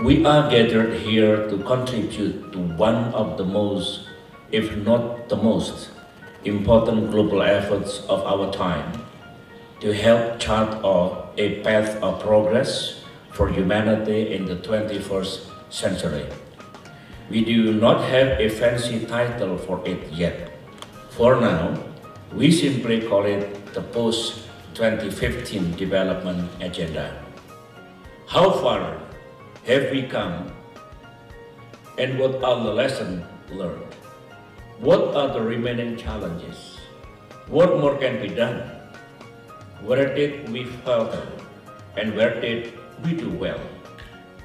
We are gathered here to contribute to one of the most, if not the most, important global efforts of our time to help chart a path of progress for humanity in the 21st century. We do not have a fancy title for it yet. For now, we simply call it the Post-2015 Development Agenda. How far have we come, and what are the lessons learned? What are the remaining challenges? What more can be done? Where did we falter, and where did we do well?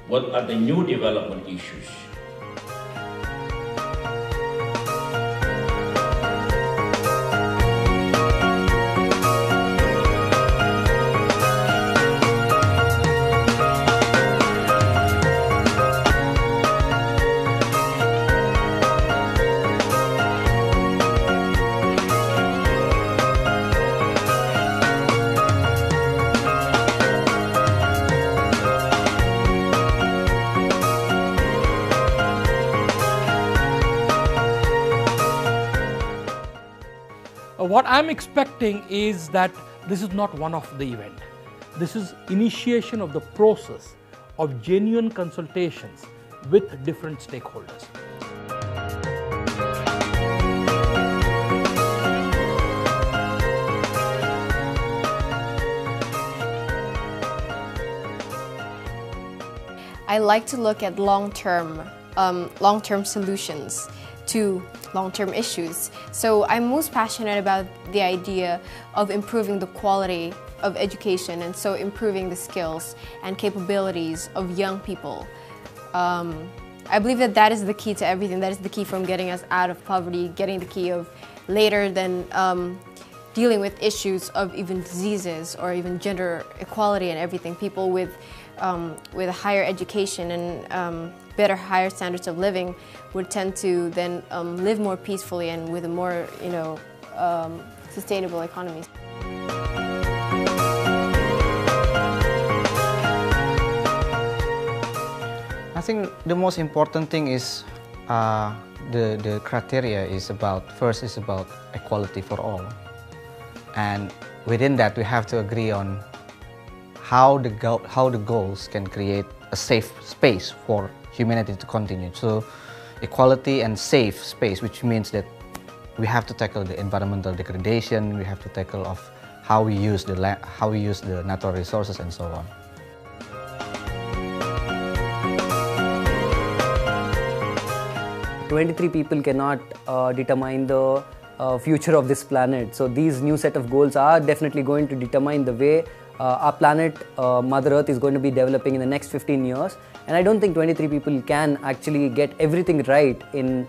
What are the new development issues? What I'm expecting is that this is not one-off the event. This is initiation of the process of genuine consultations with different stakeholders. I like to look at long-term solutions to long-term issues. So I'm most passionate about the idea of improving the quality of education, and so improving the skills and capabilities of young people. I believe that that is the key to everything. That is the key from getting us out of poverty, getting the key of later than dealing with issues of even diseases or even gender equality and everything. People with a higher education and higher standards of living would tend to then live more peacefully and with a more, sustainable economy. I think the most important thing is the criteria is first is about equality for all, and within that we have to agree on how the goals can create a safe space for humanity to continue. So equality and safe space, which means that we have to tackle the environmental degradation, we have to tackle of how we use the land, how we use the natural resources, and so on. "23 people cannot determine the future of this planet. So these new set of goals are definitely going to determine the way our planet, Mother Earth, is going to be developing in the next 15 years. And I don't think 23 people can actually get everything right in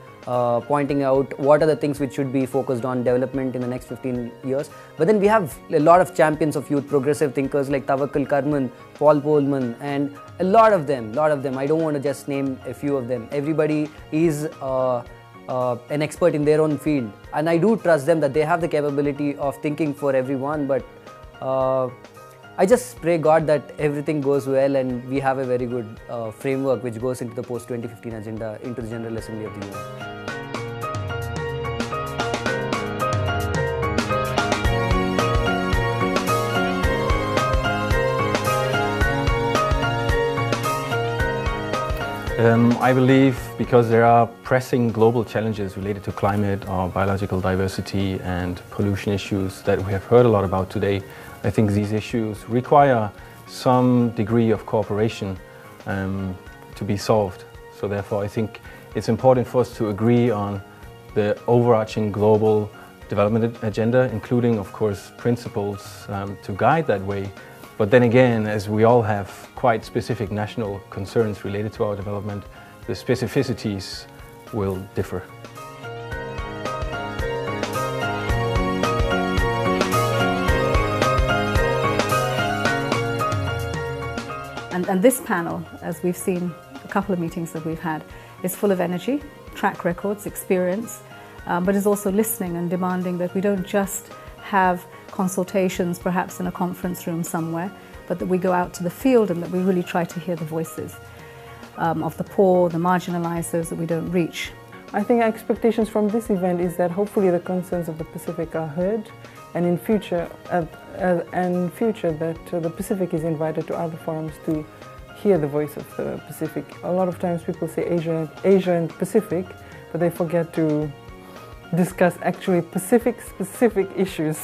pointing out what are the things which should be focused on development in the next 15 years. But then we have a lot of champions of youth, progressive thinkers like Tawakkul Karman, Paul Polman, and a lot of them. I don't want to just name a few of them. Everybody is an expert in their own field. And I do trust them that they have the capability of thinking for everyone. But I just pray God that everything goes well and we have a very good framework which goes into the post-2015 agenda, into the General Assembly of the UN. I believe because there are pressing global challenges related to climate or biological diversity and pollution issues that we have heard a lot about today. I think these issues require some degree of cooperation to be solved. So therefore I think it's important for us to agree on the overarching global development agenda, including of course principles to guide that way. But then again, as we all have quite specific national concerns related to our development, the specificities will differ. And this panel, as we've seen a couple of meetings that we've had, is full of energy, track records, experience, but is also listening and demanding that we don't just have consultations perhaps in a conference room somewhere, but that we go out to the field and that we really try to hear the voices. of the poor, the marginalized, those that we don't reach. I think our expectations from this event is that hopefully the concerns of the Pacific are heard, and in future that the Pacific is invited to other forums to hear the voice of the Pacific. A lot of times people say Asia and Pacific, but they forget to discuss actually Pacific-specific issues.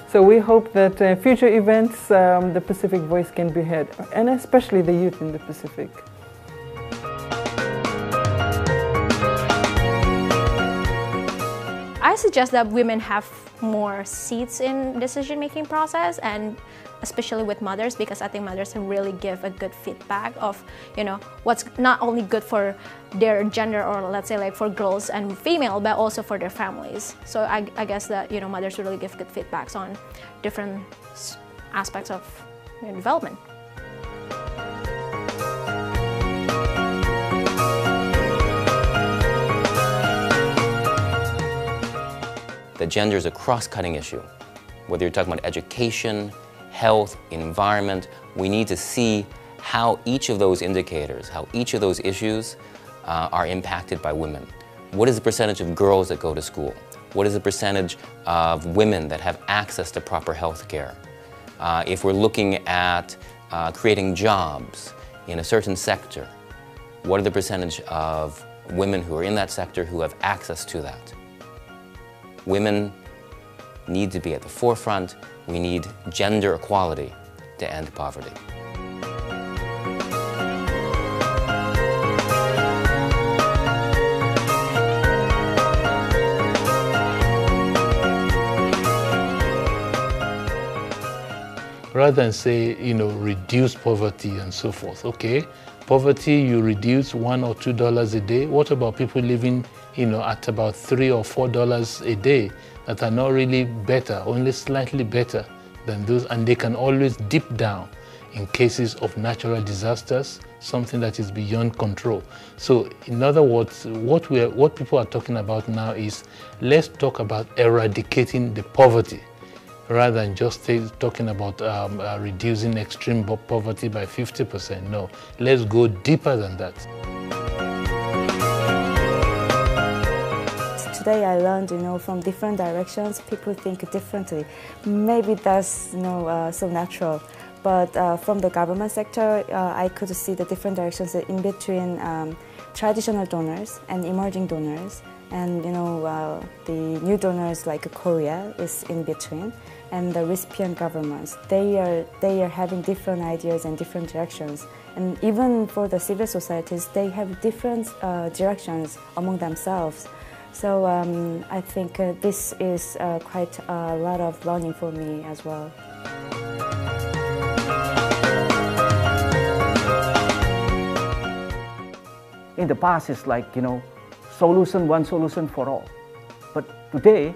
So we hope that future events the Pacific voice can be heard, and especially the youth in the Pacific. I suggest that women have more seats in decision-making process, and especially with mothers, because I think mothers can really give a good feedback of, what's not only good for their gender, or let's say like for girls and female, but also for their families. So I guess that, mothers really give good feedbacks on different aspects of development. That gender is a cross-cutting issue. Whether you're talking about education, health, environment, we need to see how each of those indicators, how each of those issues are impacted by women. What is the percentage of girls that go to school? What is the percentage of women that have access to proper health care? If we're looking at creating jobs in a certain sector, what are the percentage of women who are in that sector who have access to that? Women need to be at the forefront. We need gender equality to end poverty. Rather than say, reduce poverty and so forth. Okay, poverty you reduce $1 or $2 a day. What about people living, at about $3 or $4 a day that are not really better, only slightly better than those, and they can always dip down in cases of natural disasters, something that is beyond control. So, in other words, what people are talking about now is, let's talk about eradicating the poverty, rather than just talking about reducing extreme poverty by 50%. No, let's go deeper than that. Today I learned, from different directions, people think differently. Maybe that's, so natural. But from the government sector, I could see the different directions in between traditional donors and emerging donors. And, the new donors like Korea is in between. And the recipient governments, they are having different ideas and different directions. And even for the civil societies, they have different directions among themselves. So I think this is quite a lot of learning for me as well. In the past, it's like, one solution for all. But today,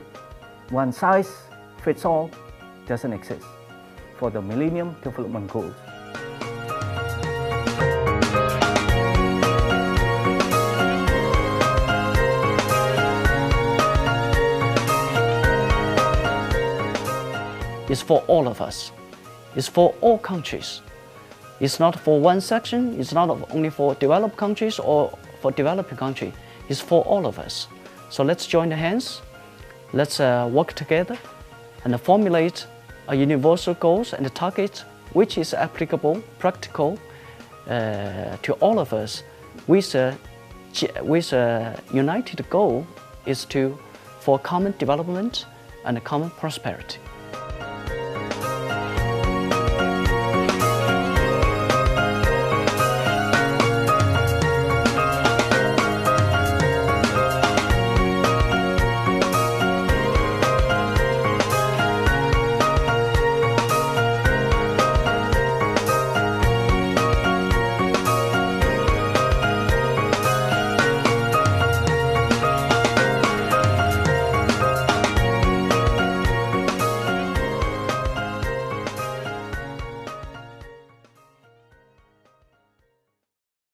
one size fits all doesn't exist for the Millennium Development Goals. It's for all of us. It's for all countries. It's not for one section. It's not only for developed countries or for developing countries. It's for all of us. So let's join the hands. Let's work together and formulate a universal goals and a target which is applicable, practical to all of us. With a united goal is for common development and common prosperity.